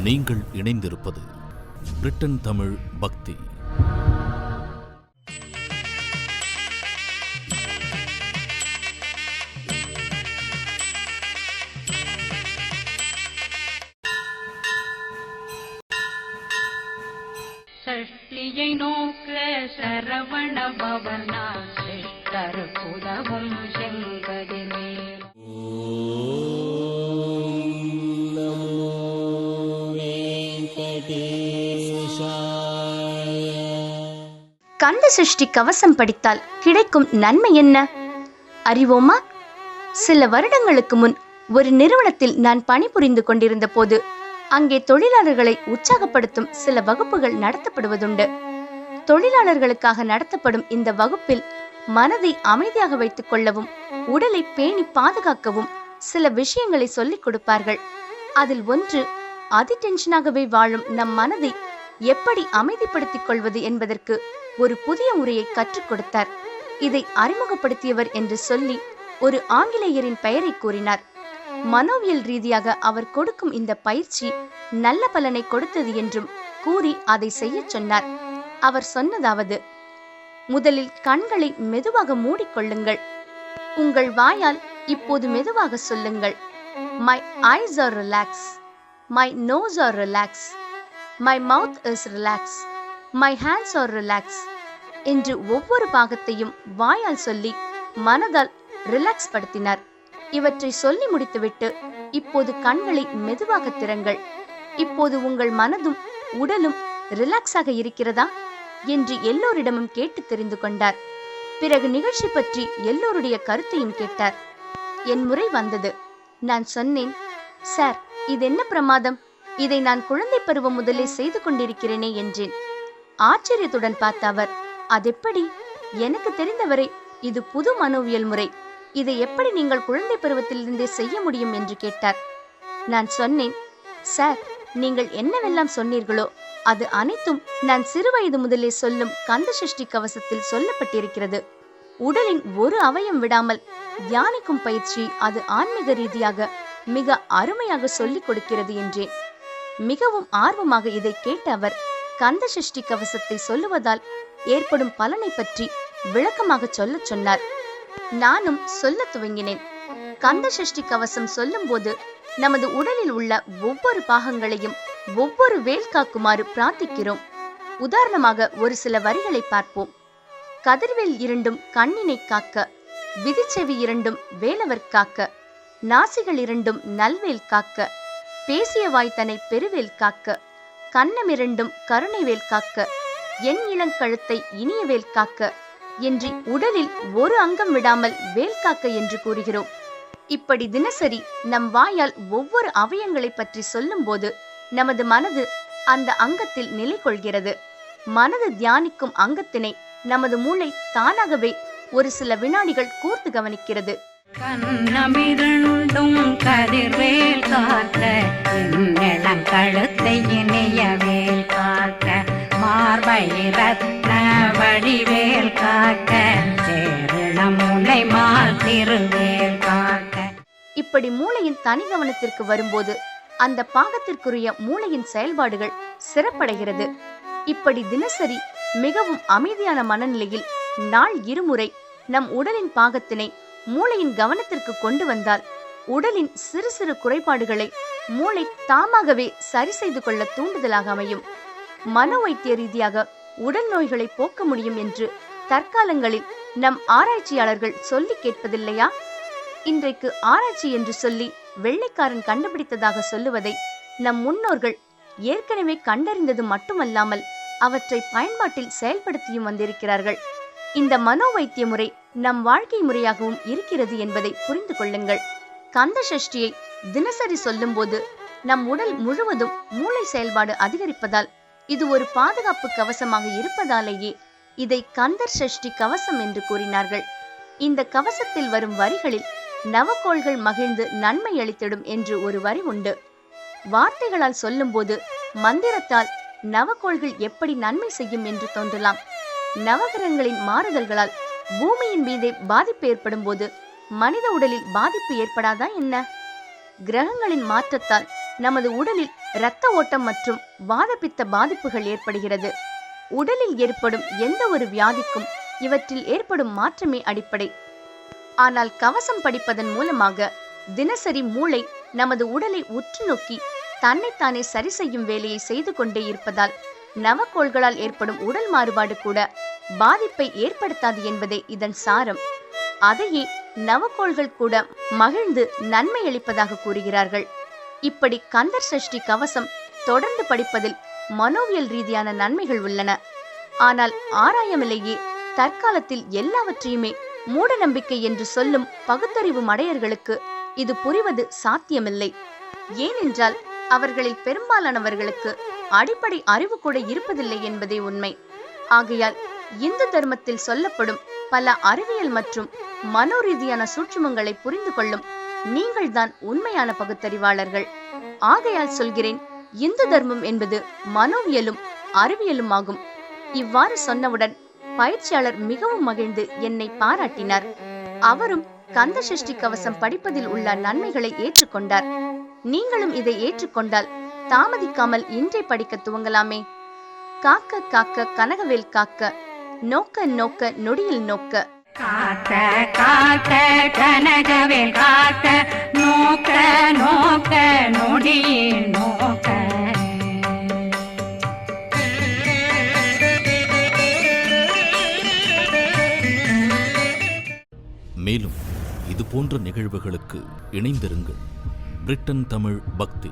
நீங்கள் இணைந்திருப்பது பிரிட்டன் தமிழ் பக்தி. சஷ்டியை நோக்க சரவண பவனா சிஷ்டர் புதவும் செங்கதிரே. கந்த சஷ்டி கவசம் படித்தால் கிடைக்கும் நன்மை என்ன அறிவோமா? சில வருடங்களுக்கு முன் ஒரு நிறுவனத்தில் நான் பணிபுரிந்து கொண்டிருந்த போது அங்கே தொழிலாளர்களை உற்சாகப்படுத்தும் சில வகுப்புகள் நடத்தப்படுவதுண்டு. தொழிலாளர்களுக்காக நடத்தப்படும் இந்த வகுப்பில் மனதை அமைதியாக வைத்துக் கொள்ளவும் உடலை பேணி பாதுகாக்கவும் சில விஷயங்களை சொல்லிக் கொடுப்பார்கள். அதில் ஒன்று, அதி டென்ஷனாகவே வாழும் நம் மனதை எப்படி அமைதிப்படுத்திக் கொள்வது என்பதற்கு ஒரு புதிய முறையை கற்றுக் கொடுத்தார். இதை அறிமுகப்படுத்தியவர் என்று சொல்லி ஒரு ஆங்கிலேயரின் பெயரை கூறினார். மனோவியல் ரீதியாக அவர் கொடுக்கும் இந்த பயிற்சி நல்ல பலனை கொடுத்தது என்றும் கூறி அதை செய்ய சொன்னார். அவர் சொன்னதாவது: முதலில் கண்களை மெதுவாக மூடிக்கொள்ளுங்கள். உங்கள் வாயால் இப்போது மெதுவாக சொல்லுங்கள், My eyes are relaxed, my nose are relaxed, my mouth is relaxed, my hands are relaxed என்று ஒவ்வொரு பாகத்தையும் வாயால் சொல்லி மனதால் ரிலாக்ஸ் படுத்தினார். இவற்றை சொல்லி முடித்துவிட்டு, இப்போது கண்களை மெதுவாக திறங்கள். இப்போது உங்கள் மனதும் உடலும் ரிலாக்ஸாக இருக்கிறதா என்று எல்லோரிடமும் கேட்டு தெரிந்து கொண்டார். பிறகு நிகழ்ச்சி பற்றி எல்லோருடைய கருத்தையும் கேட்டார். என் முறை வந்தது. நான் சொன்னேன், சார், இது என்ன பிரமாதம், இதை நான் குழந்தை பருவம் முதலே செய்து கொண்டிருக்கிறேனே என்றேன். ஆச்சரியத்துடன் பார்த்த அவர், அதெப்படி? எனக்கு தெரிந்தவரை இது புது மனோவியல் முறை, இதை எப்படி நீங்கள் குழந்தை பருவத்திலிருந்தே செய்ய முடியும் என்று கேட்டார். நான் சொன்னேன், சார், நீங்கள் என்னவெல்லாம் சொன்னீர்களோ அது அனைத்தும் நான் சிறு வயது முதலே சொல்லும் கந்த சஷ்டி கவசத்தில் சொல்லப்பட்டிருக்கிறது. உடலின் ஒரு அவயம் விடாமல் தியானிக்கும் பயிற்சி அது ஆன்மீக ரீதியாக மிக அருமையாக சொல்லிக் கொடுக்கிறது என்றேன். மிகவும் ஆர்வமாக இதை கேட்ட அவர் கந்த சஷ்டி கவசத்தை சொல்லுவதால் ஏற்படும் பலனை பற்றி விளக்கமாக சொல்ல சொன்னார். நானும் சொல்ல துவங்கினேன். கந்த சஷ்டி கவசம் சொல்லும் போது நமது உடலில் உள்ள ஒவ்வொரு பாகங்களையும் ஒவ்வொரு வேல் காக்குமாறு பிரார்த்திக்கிறோம். உதாரணமாக ஒரு சில வரிகளை பார்ப்போம். கதிர்வேல் இரண்டும் கண்ணினை காக்க, விதிச்செவி இரண்டும் வேலவர் காக்க, நாசிகள் இரண்டும் நல்வேல் காக்க, பேசிய வாய்த்தனை பெருவேல் காக்க, கன்னமிரண்டும் கருணைவேல் காக்க, என் இளங்கழுத்தை இனியவேல் காக்க என்று உடலில் ஒரு அங்கம் விடாமல் வேல் காக்க என்று கூறுகிறோம். இப்படி தினசரி நம் வாயால் ஒவ்வொரு அவயங்களை பற்றி சொல்லும் போது நமது மனது அந்த அங்கத்தில் நிலை கொள்கிறது. மனது தியானிக்கும் அங்கத்தினை நமது மூளை தானாகவே ஒரு சில வினாடிகள் கூர்ந்து கவனிக்கிறது. கண்ணமிரண்டும் கதிர்வேல் காக்க, இளங்கழுத்தை இனியவேல் காக்க, மார்பை ரத்ன வடிவேல் காக்க, சேரண முலை மாத்திருவேல் காக்க. இப்படி மூளையின் தனி கவனத்திற்கு வரும்போது அந்த பாகத்திற்குரிய மூளையின் செயல்பாடுகள் சிறப்படைகிறது. இப்படி தினசரி மிகவும் அமைதியான மனநிலையில் நாள் இருமுறை நம் உடலின் பாகத்தினை மூளையின் கவனத்திற்கு கொண்டு வந்தால் உடலின் சிறு சிறு குறைபாடுகளை மூளை தாமாகவே சரி செய்து கொள்ள தூண்டுதலாக அமையும். மனோ வைத்திய ரீதியாக உடல் நோய்களை போக்க முடியும் என்று தற்காலங்களில் நம் ஆராய்ச்சியாளர்கள் சொல்லி கேட்பதில்லையா? இன்றைக்கு ஆராய்ச்சி என்று சொல்லி வெள்ளைக்காரன் கண்டுபிடித்ததாக சொல்லுவதை நம் முன்னோர்கள் ஏற்கனவே கண்டறிந்தது மட்டுமல்லாமல் அவற்றை பயன்பாட்டில் செயல்படுத்தியும் வந்திருக்கிறார்கள். இந்த மனோ வைத்திய முறை நம் வாழ்க்கை முறையாகவும் இருக்கிறது என்பதை புரிந்து கொள்ளுங்கள். கந்த சஷ்டியை தினசரி சொல்லும் போது நம் உடல் முழுவதும் மூளை செயல்பாடு அதிகரிப்பதால் இது ஒரு பாதுகாப்பு கவசமாக இருப்பதாலேயே இதை கந்தர் சஷ்டி கவசம் என்று கூறினார்கள். இந்த கவசத்தில் வரும் வரிகளில் நவக்கோள்கள் மகிழ்ந்து நன்மை அளித்திடும் என்று ஒரு வரி உண்டு. வார்த்தைகளால் சொல்லும் போது மந்திரத்தால் நவக்கோள்கள் எப்படி நன்மை செய்யும் என்று தோன்றலாம். நவகிரகங்களின் மாறுதல்களால் பூமியின் மீதே பாதிப்பு ஏற்படும் போது மனித உடலில் பாதிப்பு ஏற்படாதா என்ன? கிரகங்களின் மாற்றத்தால் நமது உடலில் இரத்த ஓட்டம் மற்றும் வாதப்பித்த பாதிப்புகள் ஏற்படுகிறது. உடலில் ஏற்படும் எந்த ஒரு வியாதிக்கும் இவற்றில் ஏற்படும் மாற்றமே அடிப்படை. ஆனால் கவசம் படிப்பதன் மூலமாக தினசரி மூளை நமது உடலை உற்று நோக்கி தன்னைத்தானே சரி செய்யும் வேலையை செய்து கொண்டே இருப்பதால் நவக்கோள்களால் ஏற்படும் உடல் மாறுபாடு கூட பாதிப்பை ஏற்படுத்தாது என்பதே இதன் சாரம். அதையே நவக்கோள்கள் கூட மகிழ்ந்து நன்மை அளிப்பதாக கூறுகிறார்கள். இப்படி கந்தர் சஷ்டி கவசம் தொடர்ந்து படிப்பதில் மனோவியல் ரீதியான நன்மைகள் உள்ளன. ஆனால் ஆராயமிலேயே தற்காலத்தில் எல்லாவற்றையுமே மூட நம்பிக்கை என்று சொல்லும் பகுத்தறிவு மடையர்களுக்கு இது புரிவது சாத்தியமில்லை. ஏனென்றால் அவர்களில் பெரும்பாலானவர்களுக்கு அடிப்படை அறிவு கூட இருப்பதில்லை என்பதே உண்மை. ஆகையால் இந்து தர்மத்தில் சொல்லப்படும் பல அறிவியல் மற்றும் மனோரீதியான சூட்சுமங்களை புரிந்து கொள்ளும் நீங்கள்தான் உண்மையான பகுத்தறிவாளர்கள். ஆகையால் சொல்கிறேன், இந்து தர்மம் என்பது மனோவியலும் அறிவியலும் ஆகும். இவ்வாறு சொன்னவுடன் பயிற்சியாளர் மிகவும் மகிழ்ந்து என்னை பாராட்டினார். அவரும் கந்த சஷ்டி கவசம் படிப்பதில் உள்ள நன்மைகளை ஏற்றுக்கொண்டார். நீங்களும் இதை ஏற்றுக்கொண்டால் தாமதிக்காமல் இன்றே படிக்க துவங்கலாமே. காக்க காக்க கனகவேல் காக்க, நோக்க நோக்க நொடியில் நோக்க. காக்க காக்க கனகவேல் காக்க, நோக்க நோக்க நொடியில் நோக்க. மேலும் இது போன்ற நிகழ்வுகளுக்கு இணைந்திருங்கள். பிரிட்டன் தமிழ் பக்தி.